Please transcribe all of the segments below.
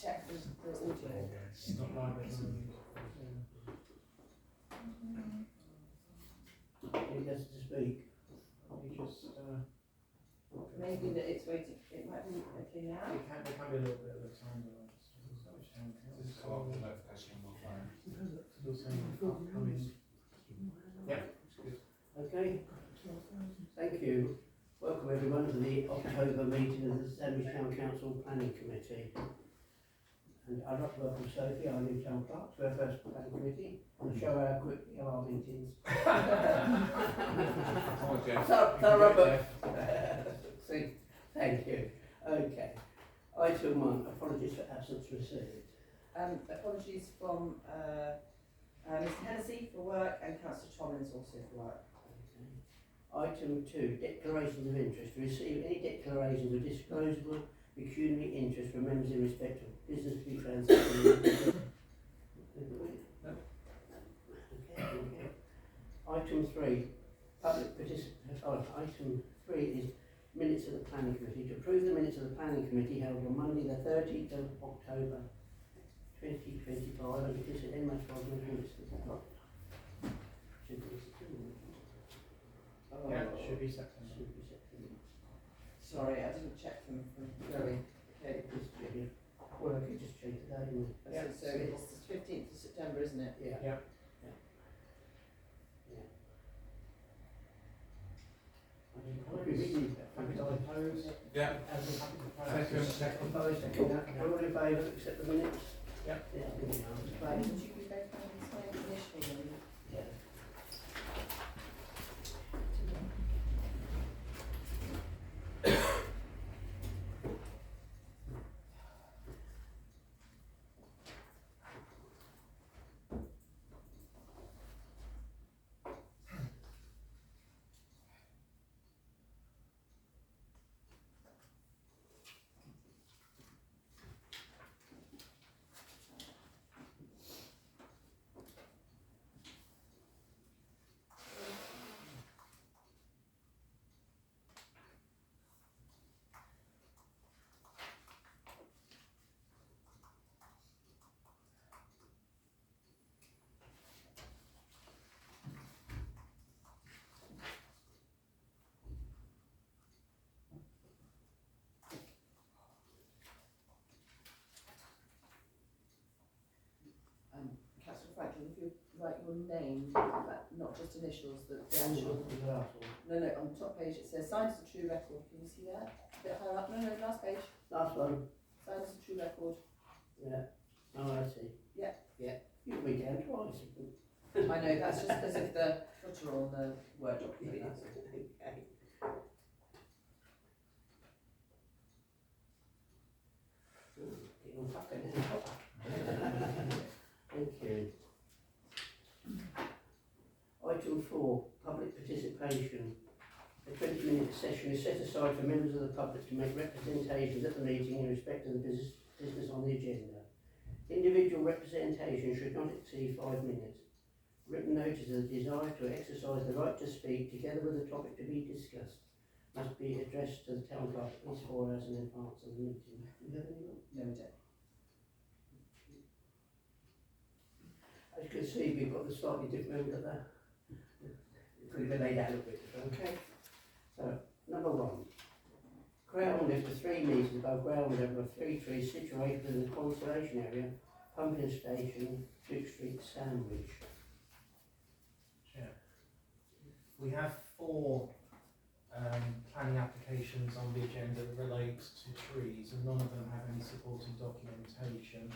check the audio. It's not live at the moment. He gets to speak. You just, Maybe that it's waiting, it might be okay now. there can be a little bit of a time delay. Just come up with a notification on my phone. Still saying upcoming. Yeah, it's good. Okay. Thank you. Welcome everyone to the October meeting of the Sandwich Town Council Planning Committee. And I'd like to welcome Sophie, our new town clerk, to our first planning committee, and show her how quick we have our meetings. Oh, Jeff. See, thank you. Okay. Item 1, apologies for absence received. Apologies from Mr Hennessy for work and Councillor Tomlins also for work. Okay. Item 2, declarations of interest. To receive any declarations of disclosable pecuniary interest from members in respect of business to be transacted. No. Okay. Item 3, public participation. Item 3 is minutes of the planning committee. To approve the minutes of the planning committee held on Monday the 13th of October 2025, and it is an MH minutes that we've got. Should be September. Yeah, it should be September. Should be September. Sorry, I didn't check them from going. Okay. Just checking. Well, I could just check today, didn't we? Yeah. So it's the 15th of September, isn't it? Yeah. Yeah. Happy to propose. Yeah. Happy to propose. Second. Opposed, second. All in favour, accept the minutes? Yep. Yeah, I think we are. Right, did you go down and sign initially then? Yeah. Councillor Franklin, if you write your name, not just initials, the actual. No, on the top page it says signed as a true record. Can you see that? A bit higher up. No, last page. Last one. Signed as a true record. Yeah. Oh, I see. Yeah. Yeah. You can read down twice. I know, that's just because of the footer on the Word document. Okay. Getting fucking Thank you. Item 4, public participation. A 20-minute session is set aside for members of the public to make representations at the meeting in respect of the business on the agenda. Individual representation should not exceed 5 minutes. Written notice of the desire to exercise the right to speak, together with the topic to be discussed, must be addressed to the town clerk at least 4 hours in advance of the meeting. Do you have any? No, we don't. As you can see, we've got the slightly different member there. We've laid out a bit different. Okay. So, number 1. Ground lift of 3 metres above ground level of 3 trees situated within the conservation area, pumping station, Duke Street, Sandwich. Chair. We have 4 planning applications on the agenda that relate to trees, and none of them have any supporting documentation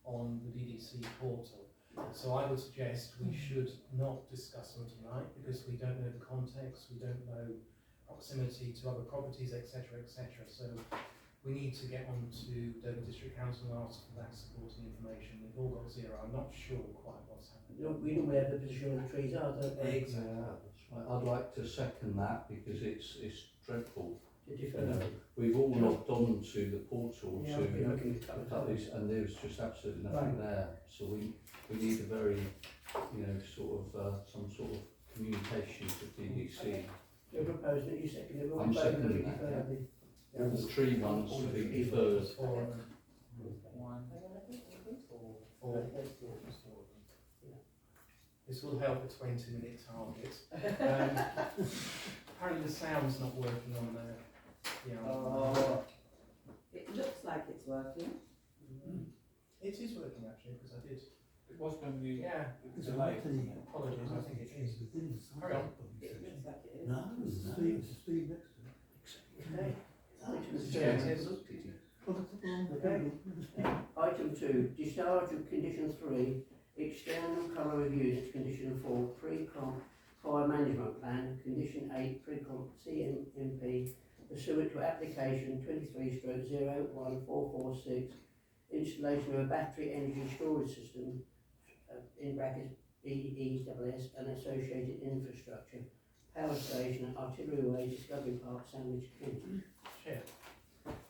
on the DDC portal. So I would suggest we should not discuss them tonight because we don't know the context, we don't know proximity to other properties, etc., etc. So we need to get on to Dover District Council and ask for that supporting information. We've all got 0. I'm not sure quite what's happening. We know where the position of the trees are, don't we? Exactly. I'd like to second that because it's dreadful. Did you feel that? We've all logged on to the portal Yeah, I've been looking at a couple of that times. is, and there's just absolutely nothing there. So we need a very, some sort of communication to DDC. You're proposing it, you second it, I'm seconding that, the The tree ones to be deferred. One, Hang on, I think. Four. just four of them. This will help a 20-minute target. Apparently the sound's not working on the Oh. It looks like it's working. It is working actually, because I did. It was when we. Yeah, It's delayed. apologies, I think it is. Carry on. It looks like it is. No, it's Steve next to it. Okay. Item Yeah, it two. is. Item 2, discharge of condition 3, external colour of units, condition 4, pre-comp fire management plan, condition 8, pre-comp CMP, pursuant to application 23/01446, installation of a battery energy storage system, in brackets BESS, and associated infrastructure, power station at Artillery Way, Discovery Park, Sandwich, Kent. Chair.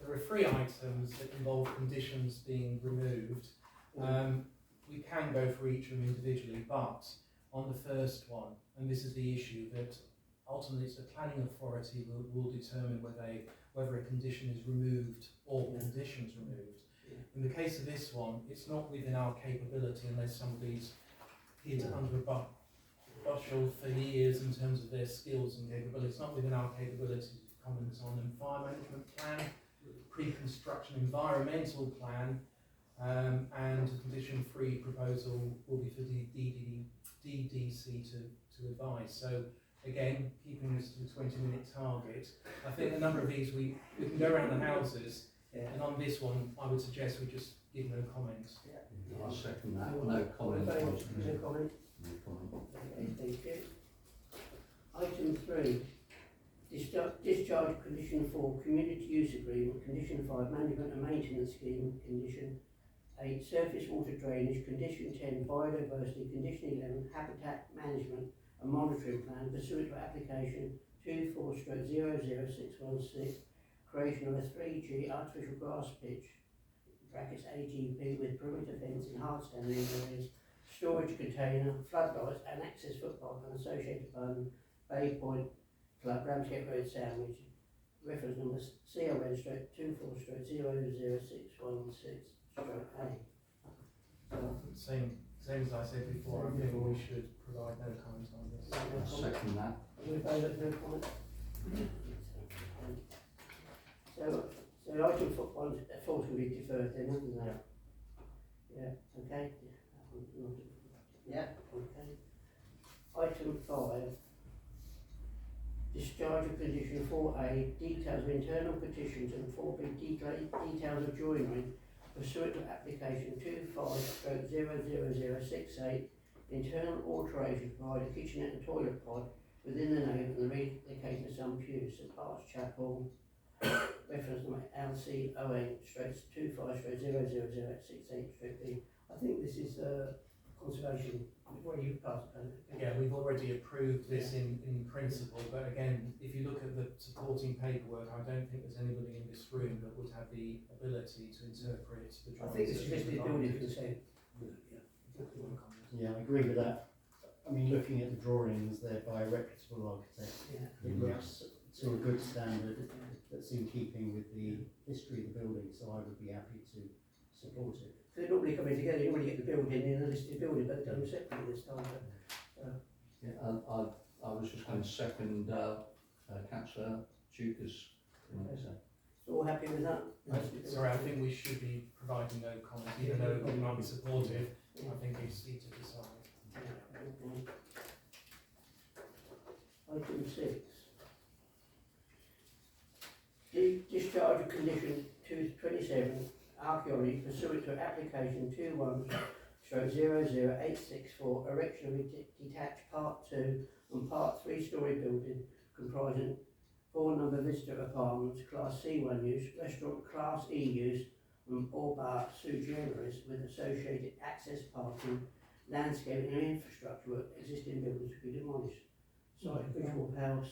There are 3 items that involve conditions being removed. We can go for each of them individually, but on the first one, and this is the issue, that ultimately it's the planning authority will determine whether a condition is removed or conditions removed. In the case of this one, it's not within our capability unless somebody's hid under a bushel for years in terms of their skills and capabilities. It's not within our capability to comment on them. Fire management plan, pre-construction environmental plan, and a condition 3 proposal will be for DDC to advise. So again, keeping us to the 20-minute target, I think a number of these we can go around the houses, and on this one I would suggest we just give no comments. I'll second that. No comment. No comment? No comment. Okay, thank you. Item 3, discharge of condition 4, community use agreement, condition 5, management and maintenance scheme, condition 8, surface water drainage, condition 10, biodiversity, condition 11, habitat management and monitoring plan, pursuant to application 24/00616, creation of a 3G artificial grass pitch, brackets AGP, with perimeter fencing, hard standing areas, storage container, floodlights and access footpath and associated pond, Bay Point Club, Ramsgate Road, Sandwich, reference number CON/24/00616/A. Same as I said before, I think we should provide no comment on this. I'll second that. No comment? So item 4 will be deferred then, isn't that? Yeah, okay. Yeah. Okay. Item 5, discharge of condition 4A, details of internal petitions, and 4B, details of joinery, pursuant to application 25/00068, internal alterations to provide a kitchenette and toilet pod within the nave and the relocation of some pews, St Bart's Chapel, reference number LC08/25/00068/B. I think this is conservation, where you passed it. Yeah, we've already approved this in principle, but again, if you look at the supporting paperwork, I don't think there's anybody in this room that would have the ability to interpret the drawings. I think this is just the building consent. Yeah, I agree with that. I mean, looking at the drawings, they're by a reputable architect. Yeah. It looks to a good standard that's in keeping with the history of the building, so I would be happy to support it. So they normally come in together, you normally get the building in a listed building, but they're done separately this time. Yeah, I was just going to second Councillor Duker's comment. So. So all happy with that? Sorry, I think we should be providing no comment, even though we might be supportive. I think it's easy to decide. Item 6. Discharge of condition 227, archaeology, pursuant to application 21/00864, erection of a detached part 2 and part 3-storey building comprising 4-number visitor apartments, class C1 use, restaurant class E use, and all bar sui generis with associated access parking, landscaping and infrastructure work, existing buildings to be demolished. Site Bridgewater House,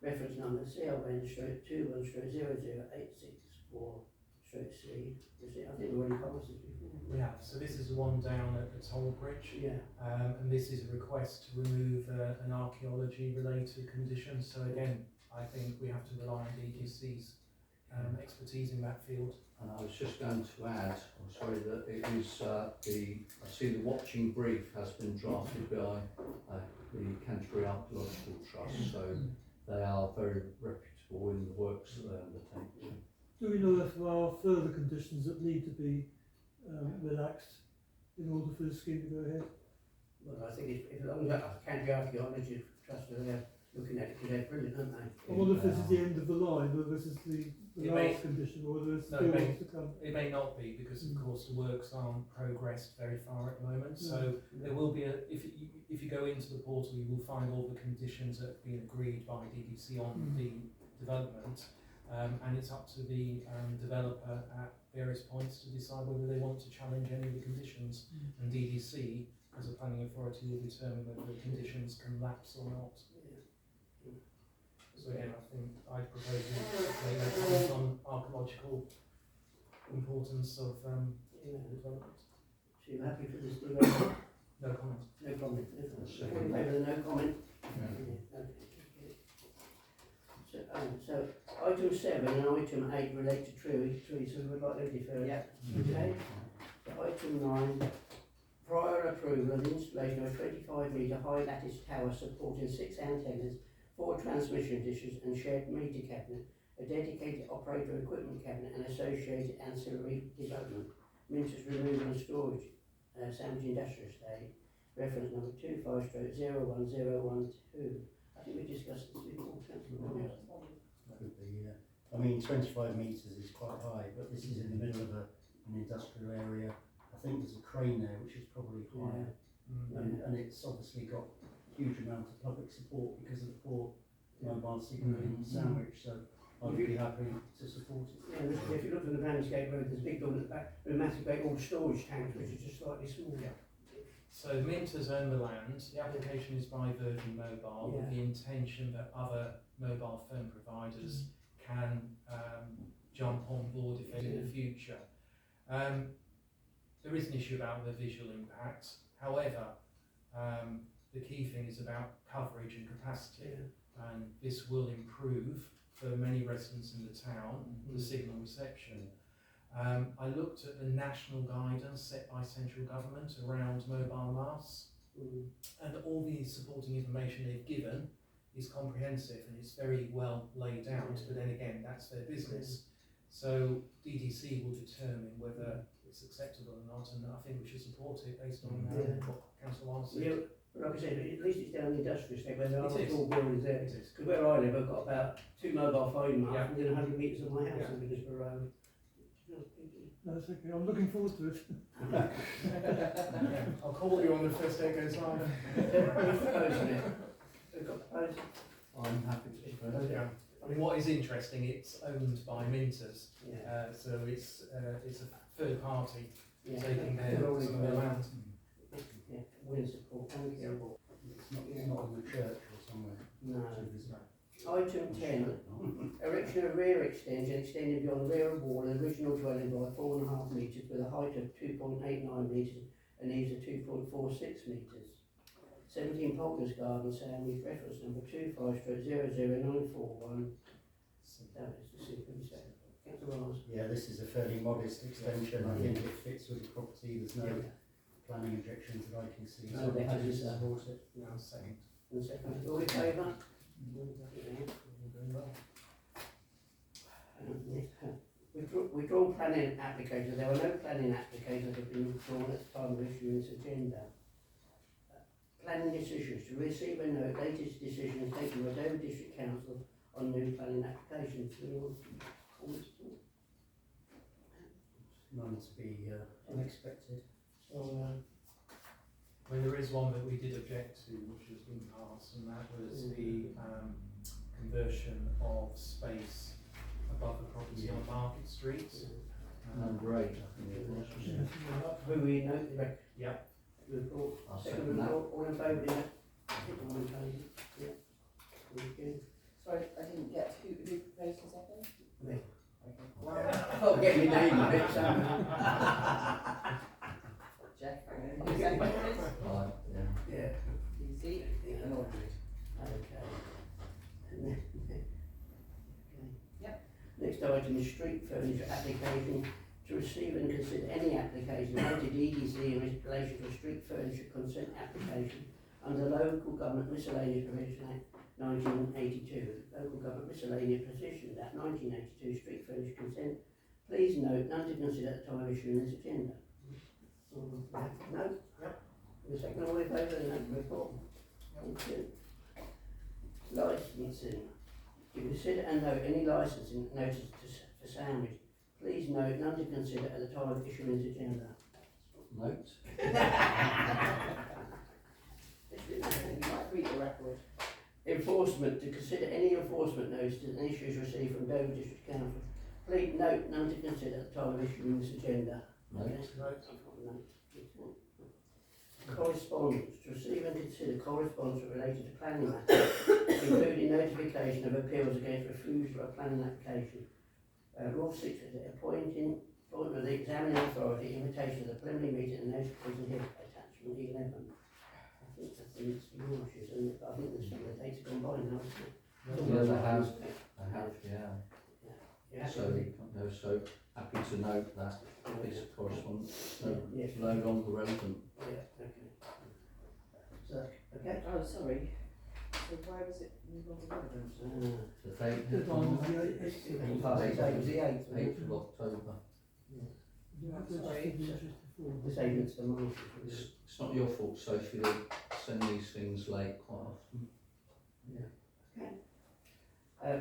reference number CL1/21/00864/C. I think we already passed this before. Yeah, so this is the one down at the toll bridge, Yeah. and this is a request to remove an archaeology related condition. So again, I think we have to rely on DDC's expertise in that field. And I was just going to add, I'm sorry, that it is I see the watching brief has been drafted by the Canterbury Archaeological Trust, so they are very reputable in the works that they undertake. Do we know if there are further conditions that need to be relaxed in order for the scheme to go ahead? Well, I think if as long as Canterbury Archaeology Trust are there looking at it, because they're brilliant, aren't they? I wonder if this is the end of the line, whether this is the It last may- condition, or whether there's No, still it may- wants to come. It may not be, because of course the works aren't progressed very far at the moment, so there will be if you go into the portal, you will find all the conditions that have been agreed by DDC on the development, and it's up to the developer at various points to decide whether they want to challenge any of the conditions, and DDC as a planning authority will determine whether the conditions can lapse or not. So again, I think I propose we make a comment on archaeological importance of development. So you're happy for this development? No comment. No comment. All in favour of no comment? So item 7 and item 8 relate to trees, so we'd like them deferred. Yep. Okay. So item 9, prior approval of the installation of a 25 metre high lattice tower supporting 6 antennas, 4 transmission dishes and shared meter cabinet, a dedicated operator equipment cabinet and associated ancillary development. Minters removal and storage, Sandwich Industrial Estate, reference number 25/01012. I think we discussed this before, Councillor. Could be, yeah. I mean, 25 metres is quite high, but this is in the middle of an industrial area. I think there's a crane there, which is probably higher. And it's obviously got huge amount of public support because of the poor mobile signal in Sandwich, so I would be happy to support it. Yeah, if you look at the Ramsgate Road, there's a big building at the back, with massive great old storage tanks, which is just slightly smaller. So Minters own the land, the application is by Virgin Mobile with the intention that other mobile phone providers can jump on board if they in the future. There is an issue about the visual impact, however, the key thing is about coverage and capacity, and this will improve for many residents in the town the signal reception. I looked at the national guidance set by central government around mobile masts, and all the supporting information they've given is comprehensive and it's very well laid out, but then again, that's their business. So DDC will determine whether it's acceptable or not, and I think we should support it based on what Councillor Lance said. Yeah, but like I said, at least it's down the industrial estate where there are It is. tall buildings there. It is. Because where I live, I've got about 2 mobile phone masts within 100 metres of my house Yeah. in Middlesbrough Road. No, that's okay, I'm looking forward to it. I'll call you on the first day it goes live. Who's proposing it? Who's got proposed? I'm happy to propose it. Yeah. I mean, what is interesting, it's owned by Minters, Yeah. so it's a third party Yeah. taking They're all some of their land. Yeah, win support, thank you. It's not in the church or somewhere. No. Is it? Item 10, erection of rear extension extending beyond the rear wall of the original dwelling by 4.5 metres with a height of 2.89 metres and eaves of 2.46 metres. 17 Polkers Garden, Sandwich, reference number 25/00941. That is the secret set. Councillor Ross. Yeah, this is a fairly modest extension. I think it fits with the property. There's no Yeah. planning objections that I can see. No, So I'm that happy to is, support it. Now, second. And second, all in favour? Withdrawn planning applications. There were no planning applications that have been withdrawn at the time of issuing this agenda. Planning decisions. To receive and note latest decisions taken by Dover District Council on new planning applications. None to be unexpected. So, I mean, there is one that we did object to, which has been passed, and that was the conversion of space above the property on Market Street. Number 8, I think it was. who we note the Yeah. report. I'll Second second that. report, all in favour of that? All in favour, yeah. Thank you. Sorry, I didn't get who proposed the second? Me. Okay. Oh, get your name on it, Sam. Jeff, who's second? Aye, yeah. Yeah. Easy. And Audrey. Okay. And then- okay. Yep. Next next item is street furniture application. To receive and consider any application noted EDC in relation to a street furniture consent application under Local Government Miscellaneous Provision Act 1982, Local Government Miscellaneous Provisions Act 1982, street furniture consent. Please note, none to consider at the time of issuing this agenda. No? Yep. The second, all in favour of the report? Thank you. Licensing. To consider and note any licensing notice for sandwich. Please note, none to consider at the time of issuing this agenda. Note. You might read the record. Enforcement. To consider any enforcement notices and issues received from Dover District Council. Please note, none to consider at the time of issuing this agenda. Note. Note. Correspondence. To receive and consider correspondence related to planning matters, including notification of appeals against refusal of planning application. Rule 6 is appointment of the examining authority, invitation to the preliminary meeting and notification here, attachment 11. I think that's the next few issues, and I think the dates are gone by now, isn't it? Yeah, they have, yeah. Yeah. So, no, so happy to note that piece of correspondence Yes. no longer relevant. Yeah, okay. So, okay. Oh, sorry. So why was it no longer relevant? The date, Deadline was the 8th. It was the 8th. 8th of October. You have Sorry. registered the interest before. The same as the month. It's not your fault, Sophie, they send these things late quite often.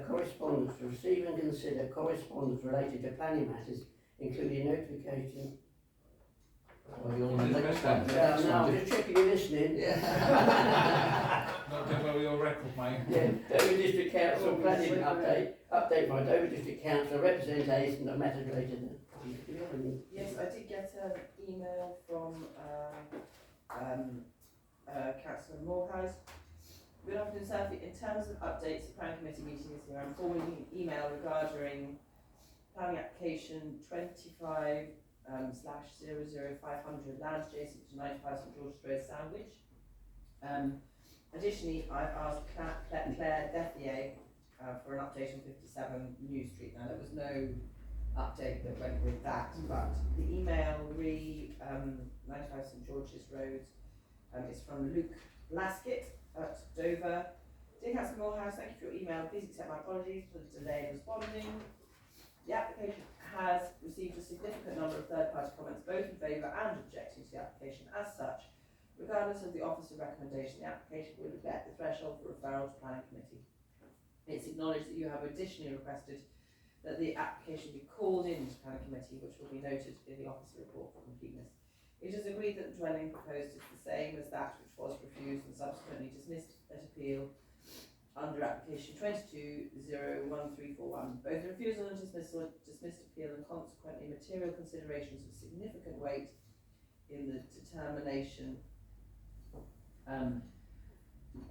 Correspondence. To receive and consider correspondence related to planning matters, including notification. Well, you're on the There's next no one. point. No, I'm just checking you're listening. Yeah. Not going well with your record, mate. Yeah, Dover District Council planning update by Dover District Council representation of matters related to. Yes, I did get an email from Councillor Morehouse. Good afternoon, Sophie. In terms of updates, the planning committee meeting is here. I'm forwarding an email regarding planning application 25/00500 land adjacent to 95 St George's Road, Sandwich. Additionally, I've asked Claire Dethier for an update on 57 New Street. Now, there was no update that went with that, but the email 95 St George's Road is from Luke Laskett at Dover. Dear Councillor Morehouse, thank you for your email. Please accept my apologies for the delay in responding. The application has received a significant number of third-party comments, both in favour and objecting to the application. As such, regardless of the officer recommendation, the application will have met the threshold for referral to planning committee. It's acknowledged that you have additionally requested that the application be called in to planning committee, which will be noted in the officer report for completeness. It is agreed that the dwelling proposed is the same as that which was refused and subsequently dismissed at appeal under application 22-01341. Both the refusal and dismissed appeal and consequently material considerations of significant weight in the determination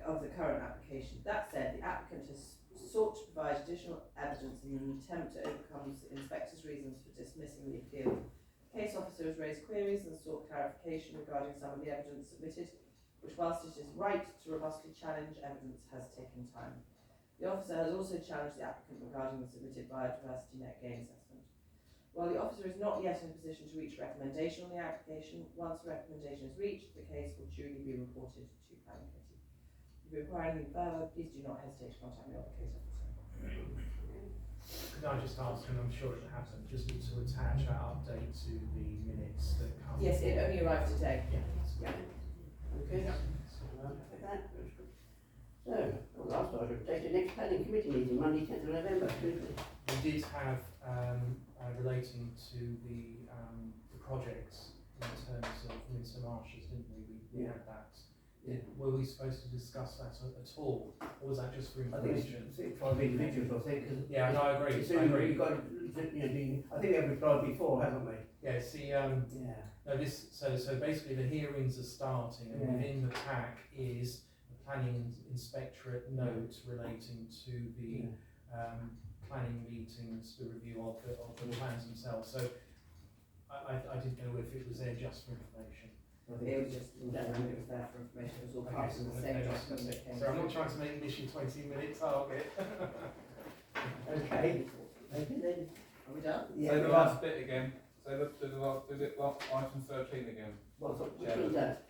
of the current application. That said, the applicant has sought to provide additional evidence in an attempt to overcome the inspector's reasons for dismissing the appeal. The case officer has raised queries and sought clarification regarding some of the evidence submitted, which, whilst it is right to robustly challenge evidence, has taken time. The officer has also challenged the applicant regarding the submitted biodiversity net gain assessment. While the officer is not yet in a position to reach recommendation on the application, once a recommendation is reached, the case will duly be reported to planning committee. If you require anything further, please do not hesitate to contact me or the case officer. Could I just ask, and I'm sure it happened, just to attach that update to the minutes that come? Yes, it only arrived today. Yeah. Okay. So, last item, take the next planning committee meeting, Monday 10th of November. We did have, relating to the projects in terms of Windsor Marshes, didn't we? We had that. Yeah. Were we supposed to discuss that at all, or was that just for I think information? it's five individuals, I think. Yeah, no, I agree. It's I agree. You've got, I think we have replied before, haven't we? Yeah, see, Yeah. no, so basically the hearings are starting, and Yeah. within the pack is the planning inspectorate note relating to the planning meetings, the review of the plans themselves. So I didn't know if it was there just for information. It was just, it was there for information, it was all part of the same document that came. So I'm not trying to make this your 20-minute target. Okay. Okay then. Are we done? Yeah, Say we the are. last bit again. Say the last item 13 again. Well, which one's that?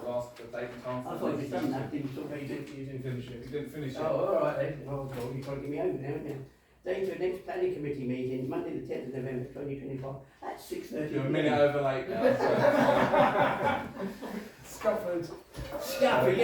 Last the date and time. I thought you'd done that, didn't you? No, you didn't finish it. You didn't finish it. Oh, all right then. Oh, God, you're trying to get me over now, aren't you? Date for next planning committee meeting, Monday the 10th of November 2025 at 6:30. You're a minute over late now. So. Scotland. Scuffy.